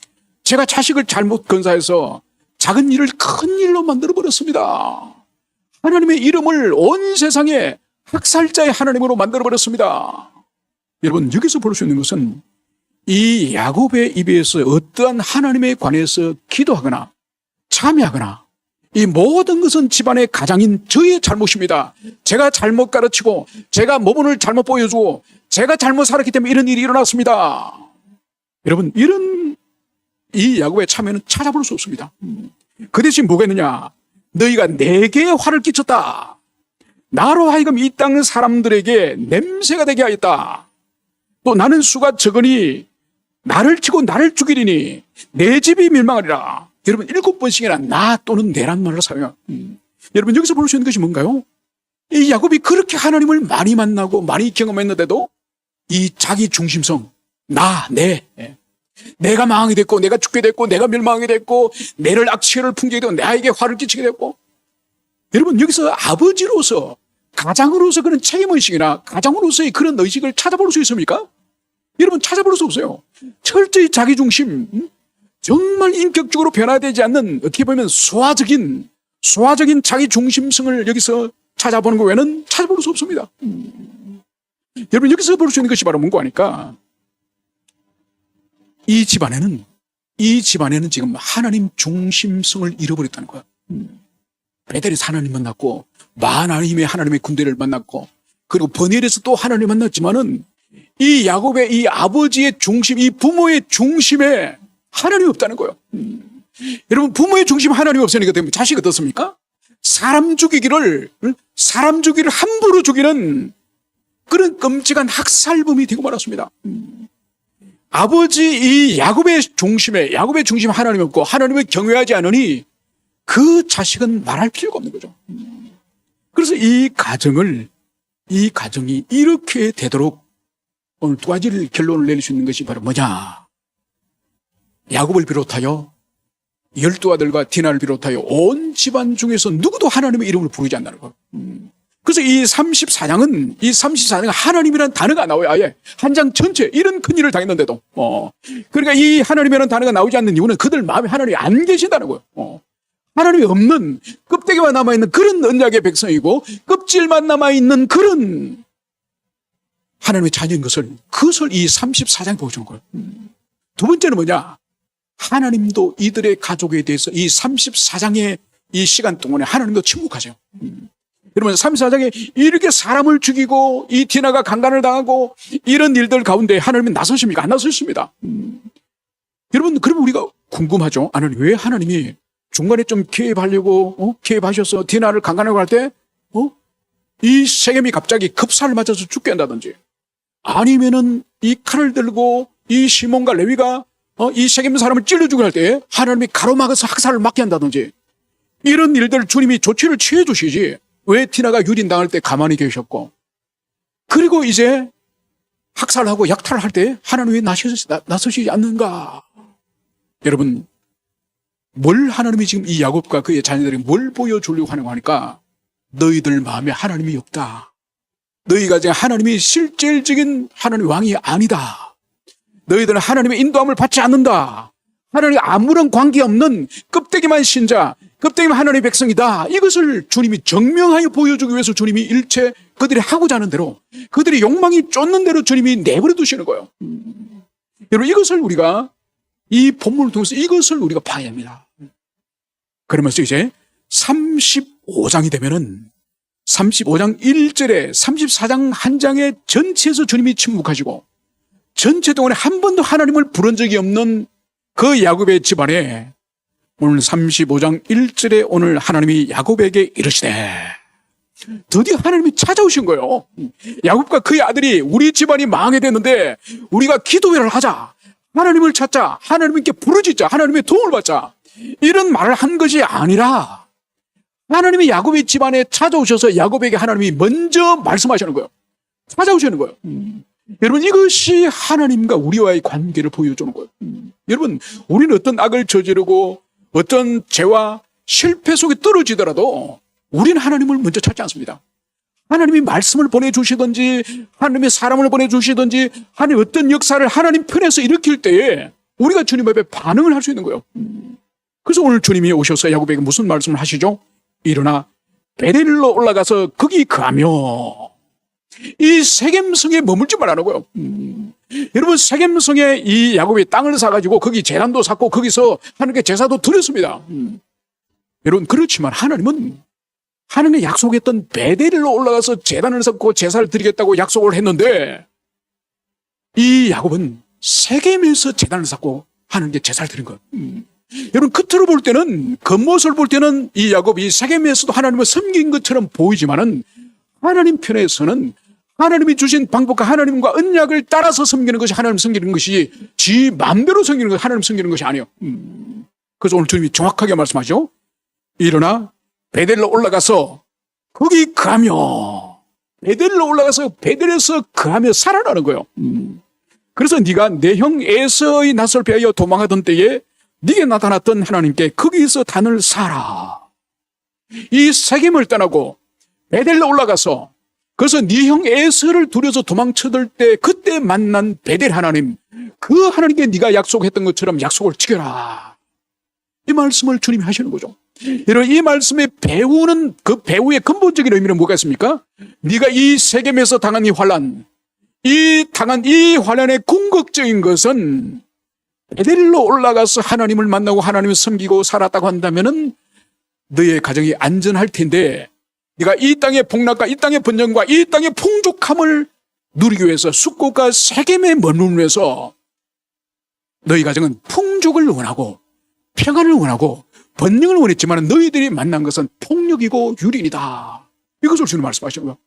제가 자식을 잘못 건사해서 작은 일을 큰 일로 만들어 버렸습니다. 하나님의 이름을 온 세상에 학살자의 하나님으로 만들어 버렸습니다. 여러분, 여기서 볼 수 있는 것은 이 야곱의 입에서 어떠한 하나님에 관해서 기도하거나 참여하거나 이 모든 것은 집안의 가장인 저의 잘못입니다. 제가 잘못 가르치고 제가 모범을 잘못 보여주고 제가 잘못 살았기 때문에 이런 일이 일어났습니다. 여러분, 이런 이 야곱의 참여는 찾아볼 수 없습니다. 그 대신 뭐가 있느냐? 너희가 내게 화를 끼쳤다. 나로 하여금 이 땅 사람들에게 냄새가 되게 하였다. 또 나는 수가 적으니 나를 치고 나를 죽이리니 내 집이 멸망하리라. 여러분, 7번씩이나 나 또는 내란 말을 사용해요. 여러분, 여기서 볼 수 있는 것이 뭔가요? 이 야곱이 그렇게 하나님을 많이 만나고 많이 경험했는데도 이 자기 중심성, 내가 망하게 됐고 내가 죽게 됐고 내가 멸망하게 됐고 내를 악취를 풍기게 되고 나에게 화를 끼치게 됐고, 여러분, 여기서 아버지로서 가장으로서 그런 책임의식이나 가장으로서의 그런 의식을 찾아볼 수 있습니까? 여러분, 찾아볼 수 없어요. 철저히 자기중심, 정말 인격적으로 변화되지 않는 어떻게 보면 소화적인 자기중심성을 여기서 찾아보는 것 외에는 찾아볼 수 없습니다. 여러분, 여기서 볼 수 있는 것이 바로 뭔가 하니까 이 집안에는 지금 하나님 중심성을 잃어버렸다는 거야. 베델에서 하나님 만났고 마하나임의 하나님의 군대를 만났고 그리고 버니엘에서 또 하나님 만났지만은 이 야곱의 이 아버지의 중심, 이 부모의 중심에 하나님이 없다는 거예요. 여러분, 부모의 중심 하나님이 없으니까 되면 자식이 어떻습니까? 사람 죽이기를 함부로 죽이는 그런 끔찍한 학살범이 되고 말았습니다. 아버지 이 야곱의 중심에 하나님이 없고 하나님을 경외하지 않으니 그 자식은 말할 필요가 없는 거죠. 그래서 이 가정이 이렇게 되도록 오늘 두 가지를 결론을 내릴 수 있는 것이 바로 뭐냐? 야곱을 비롯하여 12아들과 디나를 비롯하여 온 집안 중에서 누구도 하나님의 이름을 부르지 않는다는 거예요. 그래서 이 34장은 하나님이라는 단어가 나와요. 아예 한 장 전체 이런 큰 일을 당했는데도 그러니까 이 하나님이라는 단어가 나오지 않는 이유는 그들 마음에 하나님이 안 계신다는 거예요. 하나님이 없는 껍데기만 남아있는 그런 언약의 백성이고 껍질만 남아있는 그런 하나님의 자녀인 그것을 이 34장에 보여주는 거예요. 두 번째는 뭐냐? 하나님도 이들의 가족에 대해서 이 34장의 이 시간 동안에 하나님도 침묵하세요. 여러분, 34장에 이렇게 사람을 죽이고 이 디나가 강간을 당하고 이런 일들 가운데 하나님은 나서십니까? 안 나서십니다. 여러분, 그러면 우리가 궁금하죠? 왜 하나님이 중간에 좀 개입하셔서 디나를 강간하고 할 때 이 세겜이 갑자기 급사를 맞아서 죽게 한다든지, 아니면은 이 칼을 들고 이 시몬과 레위가 이 세겜 사람을 찔러 죽을 때 하나님이 가로막아서 학살을 막게 한다든지, 이런 일들 주님이 조치를 취해 주시지 왜 디나가 유린당할 때 가만히 계셨고, 그리고 이제 학살하고 약탈을 할 때 하나님이 나서시지 않는가? 여러분, 뭘 하나님이 지금 이 야곱과 그의 자녀들이 뭘 보여주려고 하는 거 하니까, 너희들 마음에 하나님이 없다. 너희가 이제 하나님이 실질적인 하나님의 왕이 아니다. 너희들은 하나님의 인도함을 받지 않는다. 하나님 아무런 관계없는 껍데기만 신자, 껍데기만 하나님의 백성이다. 이것을 주님이 증명하여 보여주기 위해서 주님이 일체 그들이 하고자 하는 대로, 그들이 욕망이 쫓는 대로 주님이 내버려 두시는 거예요. 여러분, 이것을 우리가 이 본문을 통해서 이것을 우리가 봐야 합니다. 그러면서 이제 35장이 되면은 35장 1절에 34장 한 장의 전체에서 주님이 침묵하시고 전체 동안에 한 번도 하나님을 부른 적이 없는 그 야곱의 집안에 오늘 35장 1절에 오늘 하나님이 야곱에게 이르시되, 드디어 하나님이 찾아오신 거예요. 야곱과 그의 아들이 우리 집안이 망하게 됐는데 우리가 기도회를 하자, 하나님을 찾자, 하나님께 부르짖자, 하나님의 도움을 받자, 이런 말을 한 것이 아니라 하나님이 야곱의 집안에 찾아오셔서 야곱에게 하나님이 먼저 말씀하시는 거예요. 찾아오시는 거예요. 여러분, 이것이 하나님과 우리와의 관계를 보여주는 거예요. 여러분, 우리는 어떤 악을 저지르고 어떤 죄와 실패 속에 떨어지더라도 우리는 하나님을 먼저 찾지 않습니다. 하나님이 말씀을 보내주시든지 하나님의 사람을 보내주시든지 하나님 어떤 역사를 하나님 편에서 일으킬 때에 우리가 주님 앞에 반응을 할 수 있는 거예요. 그래서 오늘 주님이 오셔서 야곱에게 무슨 말씀을 하시죠? 일어나 베델로 올라가서 거기 거하며, 이 세겜성에 머물지 말라는 거예요. 여러분, 세겜성에 이 야곱이 땅을 사가지고 거기 제단도 샀고 거기서 하나님께 제사도 드렸습니다. 여러분, 그렇지만 하나님은 하나님의 약속했던 베델로 올라가서 제단을 쌓고 제사를 드리겠다고 약속을 했는데, 이 야곱은 세겜에서 제단을 쌓고 하나님께 제사를 드린 거예요. 여러분, 겉으로 볼 때는, 겉모습을 볼 때는 이 야곱이 세겜에서도 하나님을 섬긴 것처럼 보이지만은 하나님 편에서는 하나님이 주신 방법과 하나님과 언약을 따라서 섬기는 것이 하나님 섬기는 것이, 지 마음대로 섬기는 것이 하나님 섬기는 것이 아니에요. 그래서 오늘 주님이 정확하게 말씀하죠. 일어나 베델로 올라가서 거기 거하며, 베델로 올라가서 베델에서 거하며 살아라는 거예요. 그래서 네가 내 형 에서의 낯을 피하여 도망하던 때에 네게 나타났던 하나님께 거기서 단을 사라. 이 세겜을 떠나고 베델로 올라가서 그래서 네 형 에서를 두려서 도망쳐들 때 그때 만난 베델 하나님, 그 하나님께 네가 약속했던 것처럼 약속을 지켜라. 이 말씀을 주님이 하시는 거죠. 여러분, 이 말씀에 배우는 그 배우의 근본적인 의미는 뭐가 있습니까? 네가 이 세겜에서 당한 이 환난, 이 당한 이 환난의 궁극적인 것은 베델로 올라가서 하나님을 만나고 하나님을 섬기고 살았다고 한다면은 너의 가정이 안전할 텐데, 네가 이 땅의 복락과 이 땅의 번영과 이 땅의 풍족함을 누리기 위해서 숫곳과 세겜에 머물면서 너희 가정은 풍족을 원하고 평안을 원하고 번영을 원했지만 너희들이 만난 것은 폭력이고 유린이다. 이것을 주님 말씀하시는 거예요.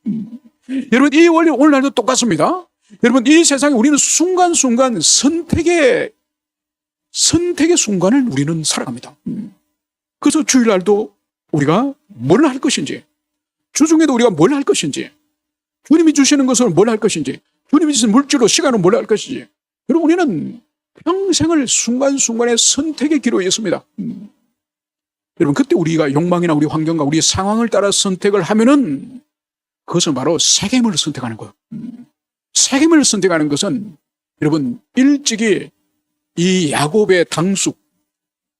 여러분, 이 원리 오늘날도 똑같습니다. 여러분, 이 세상에 우리는 순간순간 선택의 순간을 우리는 살아갑니다. 그래서 주일날도 우리가 뭘 할 것인지, 주중에도 우리가 뭘 할 것인지, 주님이 주시는 것을 뭘 할 것인지, 주님이 주신 물질로 시간을 뭘 할 것인지, 여러분, 우리는 평생을 순간순간의 선택의 기로에 있습니다. 여러분, 그때 우리가 욕망이나 우리 환경과 우리 상황을 따라 선택을 하면은 그것은 바로 세겜을 선택하는 거예요. 세겜을 선택하는 것은 여러분, 일찍이 이 야곱의 당숙,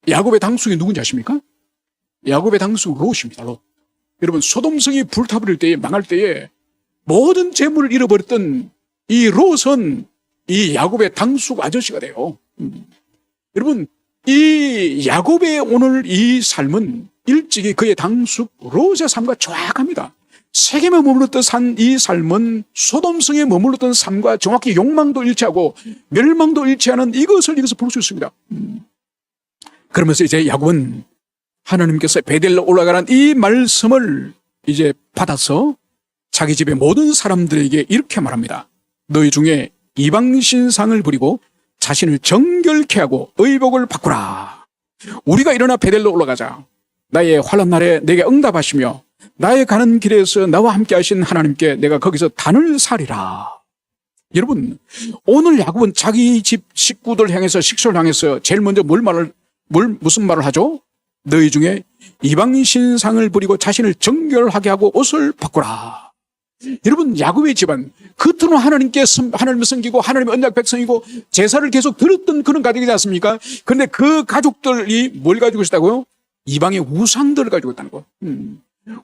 야곱의 당숙이 누군지 아십니까? 야곱의 당숙 롯입니다. 롯. 여러분, 소돔성이 불타버릴 때에, 망할 때에 모든 재물을 잃어버렸던 이 롯은 이 야곱의 당숙 아저씨가 돼요. 여러분, 이 야곱의 오늘 이 삶은 일찍이 그의 당숙 롯의 삶과 정확합니다. 세겜에 머물렀던 이 삶은 소돔성에 머물렀던 삶과 정확히 욕망도 일치하고 멸망도 일치하는 이것을 여기서 볼 수 있습니다. 그러면서 이제 야곱은 하나님께서 베델로 올라가는 이 말씀을 이제 받아서 자기 집의 모든 사람들에게 이렇게 말합니다. 너희 중에 이방신상을 부리고 자신을 정결케 하고 의복을 바꾸라. 우리가 일어나 베델로 올라가자. 나의 환난 날에 내게 응답하시며 나의 가는 길에서 나와 함께 하신 하나님께 내가 거기서 단을 사리라. 여러분, 오늘 야곱은 자기 집 식구들 향해서, 식솔 향해서 제일 먼저 무슨 말을 하죠? 너희 중에 이방신상을 부리고 자신을 정결하게 하고 옷을 바꾸라. 여러분, 야곱의 집안, 겉으로는 하나님을 섬기고 하나님의 언약 백성이고 제사를 계속 드렸던 그런 가족이지 않습니까? 그런데 그 가족들이 뭘 가지고 있다고요? 이방의 우상들을 가지고 있다는 거예요.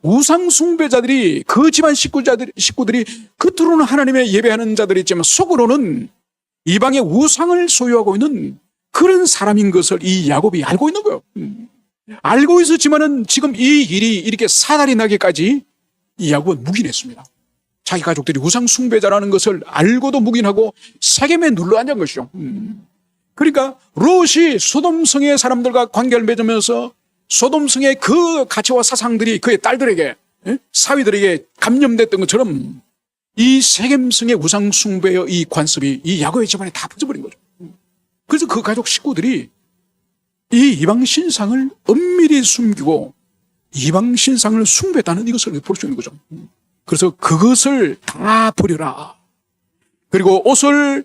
우상 숭배자들이, 그 집안 식구들이 겉으로는 하나님의 예배하는 자들이 있지만 속으로는 이방의 우상을 소유하고 있는 그런 사람인 것을 이 야곱이 알고 있는 거예요. 알고 있었지만은 지금 이 일이 이렇게 사달이 나기까지 이 야곱은 묵인했습니다. 자기 가족들이 우상 숭배자라는 것을 알고도 묵인하고 세겜에 눌러 앉은 것이죠. 그러니까 롯이 소돔성의 사람들과 관계를 맺으면서 소돔성의 그 가치와 사상들이 그의 딸들에게, 사위들에게 감염됐던 것처럼 이 세겜성의 우상 숭배의 이 관습이 이 야곱의 집안에 다 퍼져버린 거죠. 그래서 그 가족 식구들이 이 이방 신상을 엄밀히 숨기고 이방 신상을 숭배했다는 이것을 볼 수 있는 거죠. 그래서 그것을 다 버려라. 그리고 옷을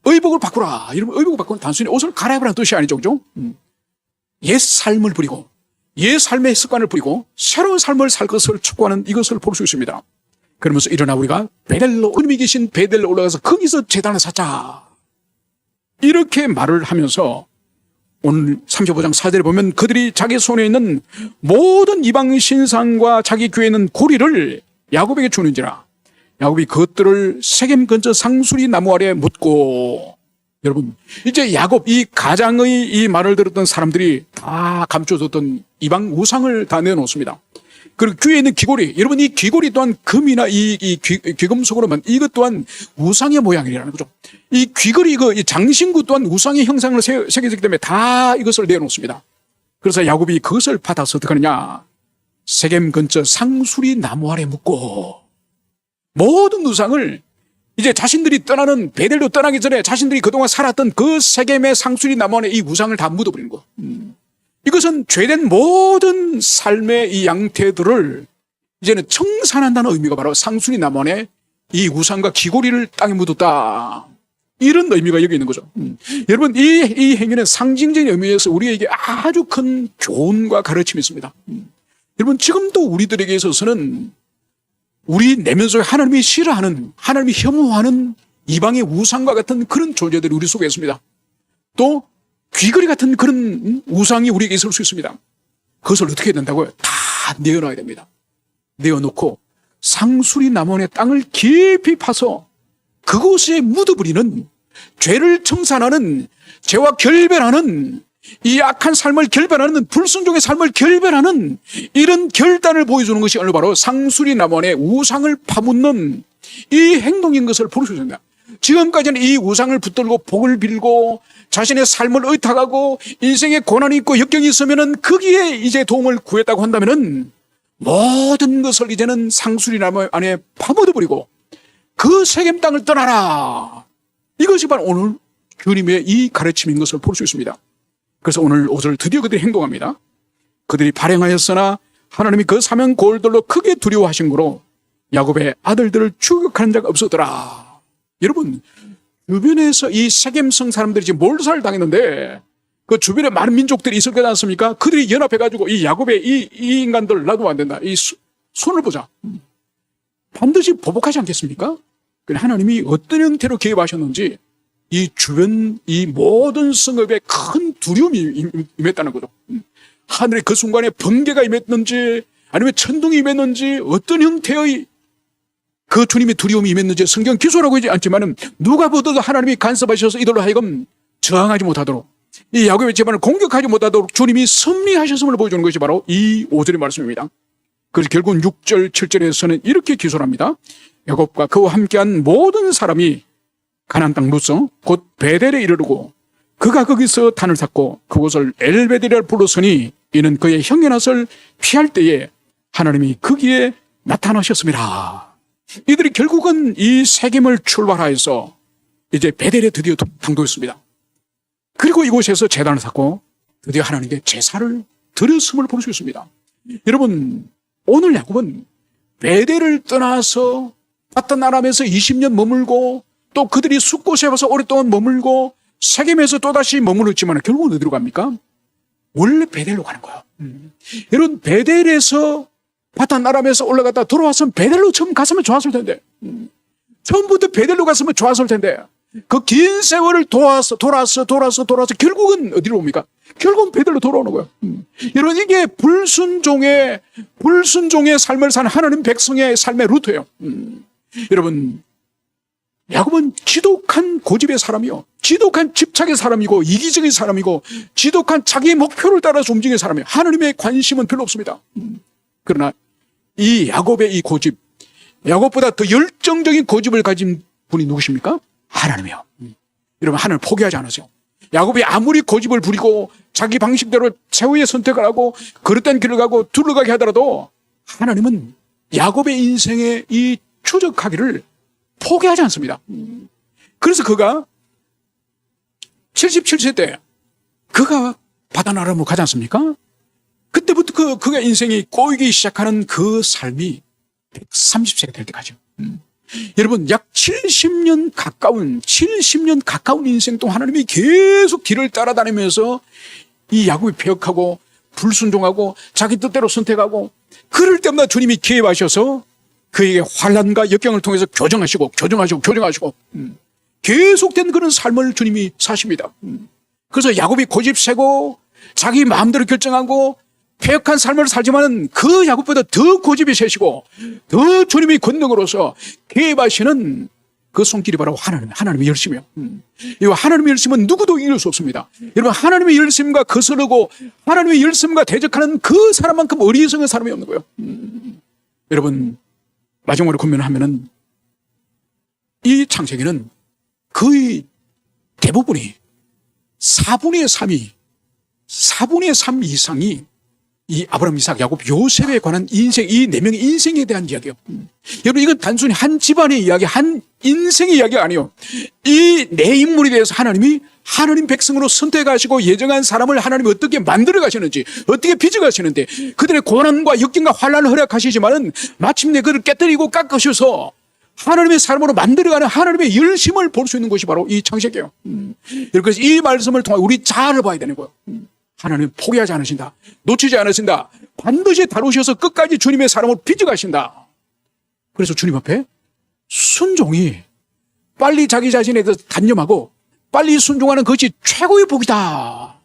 의복을 바꾸라. 이러면 의복을 바꾸는 단순히 옷을 갈아입으라는 뜻이 아니죠. 그죠? 옛 삶을 버리고 옛 삶의 습관을 버리고 새로운 삶을 살 것을 촉구하는 이것을 볼 수 있습니다. 그러면서 일어나 우리가 베델로, 하나님이 계신 베델로 올라가서 거기서 제단을 쌓자. 이렇게 말을 하면서 오늘 35장 4절에 보면 그들이 자기 손에 있는 모든 이방 신상과 자기 교회에 있는 고리를 야곱에게 주는지라. 야곱이 그것들을 세겜 근처 상수리 나무 아래에 묻고, 여러분 이제 야곱 이 가장의 이 말을 들었던 사람들이 다 감춰줬던 이방 우상을 다 내놓습니다. 그리고 귀에 있는 귀고리, 여러분 이 귀고리 또한 금이나 이 귀금속으로만 이것 또한 우상의 모양이라는 거죠. 이 귀걸이 이 장신구 또한 우상의 형상을 새겨지기 때문에 다 이것을 내놓습니다. 그래서 야곱이 그것을 받아서 어떻게 하느냐, 세겜 근처 상수리 나무 아래 묻고, 모든 우상을 이제 자신들이 떠나는 베델로 떠나기 전에 자신들이 그동안 살았던 그 세겜의 상수리 나무 안에 이 우상을 다 묻어버리는 거. 이것은 죄된 모든 삶의 이 양태들을 이제는 청산한다는 의미가 바로 상수리 나무 안에 이 우상과 귀고리를 땅에 묻었다. 이런 의미가 여기 있는 거죠. 여러분 이 행위는 상징적인 의미에서 우리에게 아주 큰 교훈과 가르침이 있습니다. 여러분 지금도 우리들에게 있어서는 우리 내면 속에 하나님이 싫어하는, 하나님이 혐오하는 이방의 우상과 같은 그런 존재들이 우리 속에 있습니다. 또 귀걸이 같은 그런 우상이 우리에게 있을 수 있습니다. 그것을 어떻게 해야 된다고요? 다 내어놔야 됩니다. 내어놓고 상수리 나무 안에 땅을 깊이 파서 그곳에 묻어버리는, 죄를 청산하는, 죄와 결별하는, 이 악한 삶을 결별하는, 불순종의 삶을 결별하는 이런 결단을 보여주는 것이 바로 상수리 나무 안에 우상을 파묻는 이 행동인 것을 볼 수 있습니다. 지금까지는 이 우상을 붙들고 복을 빌고 자신의 삶을 의탁하고 인생에 고난이 있고 역경이 있으면은 거기에 이제 도움을 구했다고 한다면은 모든 것을 이제는 상수리 나무 안에 파묻어버리고 그 세겜 땅을 떠나라. 이것이 바로 오늘 주님의 이 가르침인 것을 볼 수 있습니다. 그래서 오늘 5절 드디어 그들이 행동합니다. 그들이 발행하였으나 하나님이 그 사명 골들로 크게 두려워하신 거로 야곱의 아들들을 추격하는 자가 없었더라. 여러분 주변에서 이 세겜성 사람들이 지금 몰살을 당했는데 그 주변에 많은 민족들이 있을 거지 않습니까? 그들이 연합해가지고 이 야곱의 이 인간들 놔두면 안 된다. 이 손을 보자. 반드시 보복하지 않겠습니까? 하나님이 어떤 형태로 개입하셨는지 이 주변 이 모든 성읍에 큰 두려움이 임했다는 거죠. 하늘에 그 순간에 번개가 임했는지 아니면 천둥이 임했는지 어떤 형태의 그 주님의 두려움이 임했는지 성경 기술하고 있지 않지만 누가 보더라도 하나님이 간섭하셔서 이들로 하여금 저항하지 못하도록 이 야곱의 집안을 공격하지 못하도록 주님이 섭리하셨음을 보여주는 것이 바로 이 5절의 말씀입니다. 그래서 결국 6절 7절에서는 이렇게 기술합니다. 야곱과 그와 함께한 모든 사람이 가나안 땅 루스 곧 베델에 이르르고 그가 거기서 단을 샀고 그곳을 엘베델이라 불렀으니 이는 그의 형의 피할 때에 하나님이 거기에 나타나셨습니다. 이들이 결국은 이 세겜을 출발하여서 이제 베델에 드디어 당도했습니다. 그리고 이곳에서 제단을 샀고 드디어 하나님께 제사를 드렸음을 볼 수 있습니다. 여러분 오늘 야곱은 베델을 떠나서 파단 아람에서 20년 머물고 또 그들이 숫곳에 와서 오랫동안 머물고 세겜에서 또다시 머무르지만 결국은 어디로 갑니까? 원래 베델로 가는 거예요. 여러분 베델에서 파단 아람에서 올라갔다 돌아왔으면 베델로 처음 갔으면 좋았을 텐데 처음부터 베델로 갔으면 좋았을 텐데 그 긴 세월을 돌아서 결국은 어디로 옵니까? 결국은 베델로 돌아오는 거예요. 여러분 이게 불순종의 삶을 사는 하나님 백성의 삶의 루트예요. 여러분 야곱은 지독한 고집의 사람이요, 지독한 집착의 사람이고 이기적인 사람이고 지독한 자기의 목표를 따라서 움직이는 사람이에요. 하나님의 관심은 별로 없습니다. 그러나 이 야곱의 이 고집, 야곱보다 더 열정적인 고집을 가진 분이 누구십니까? 하나님이요. 여러분, 하나님을 포기하지 않으세요. 야곱이 아무리 고집을 부리고 자기 방식대로 최후의 선택을 하고 그릇된 길을 가고 둘러가게 하더라도 하나님은 야곱의 인생에 이 추적하기를 포기하지 않습니다. 그래서 그가 77세 때 그가 바다나라로 가지 않습니까? 그때부터 그가 인생이 꼬이기 시작하는 그 삶이 130세가 될 때까지요. 여러분, 약 70년 가까운 인생 동안 하나님이 계속 길을 따라다니면서 이 야곱이 배역하고 불순종하고 자기 뜻대로 선택하고 그럴 때마다 주님이 개입하셔서 그에게 환난과 역경을 통해서 교정하시고 계속된 그런 삶을 주님이 사십니다. 그래서 야곱이 고집세고 자기 마음대로 결정하고 패역한 삶을 살지만 그 야곱보다 더 고집이 세시고 더 주님의 권능으로서 개입하시는 그 손길이 바로 하나님의 열심이요. 이 하나님의 열심은 누구도 이길 수 없습니다. 여러분, 하나님의 열심과 거스르고 하나님의 열심과 대적하는 그 사람만큼 어리석은 사람이 없는 거예요. 여러분, 마지막으로 권면하면은 이 창세기는 거의 대부분이 4분의 3 이상이 이 아브라함, 이삭, 야곱, 요셉에 관한 인생, 이 네 명의 인생에 대한 이야기예요. 여러분, 이건 단순히 한 집안의 이야기, 한 인생의 이야기가 아니에요. 이 네 인물에 대해서 하나님이 하나님 백성으로 선택하시고 예정한 사람을 하나님이 어떻게 만들어 가시는지, 어떻게 빚어 가시는데, 그들의 고난과 역경과 환난을 허락하시지만은 마침내 그를 깨뜨리고 깎으셔서 하나님의 사람으로 만들어가는 하나님의 열심을 볼 수 있는 것이 바로 이 창세기예요. 그래서 이 말씀을 통해 우리 자아를 봐야 되는 거예요. 하나님 포기하지 않으신다. 놓치지 않으신다. 반드시 다루셔서 끝까지 주님의 사람을 빚어가신다. 그래서 주님 앞에 순종이 빨리 자기 자신에 대해서 단념하고 빨리 순종하는 것이 최고의 복이다.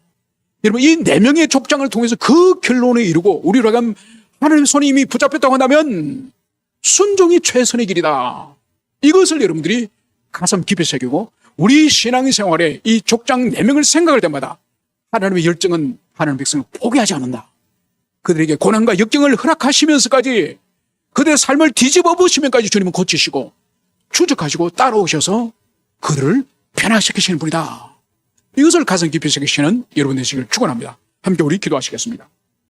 여러분, 이 네 명의 족장을 통해서 그 결론에 이르고 우리로 하여금 하나님의 손이 이미 붙잡혔다고 한다면 순종이 최선의 길이다. 이것을 여러분들이 가슴 깊이 새기고 우리 신앙생활에 이 족장 네 명을 생각할 때마다 하나님의 열정은 하나님의 백성을 포기하지 않는다. 그들에게 고난과 역경을 허락하시면서까지 그들의 삶을 뒤집어 보시면까지 주님은 고치시고 추적하시고 따라오셔서 그들을 변화시키시는 분이다. 이것을 가슴 깊이 새기시는 여러분 되시길 축원합니다. 함께 우리 기도하시겠습니다.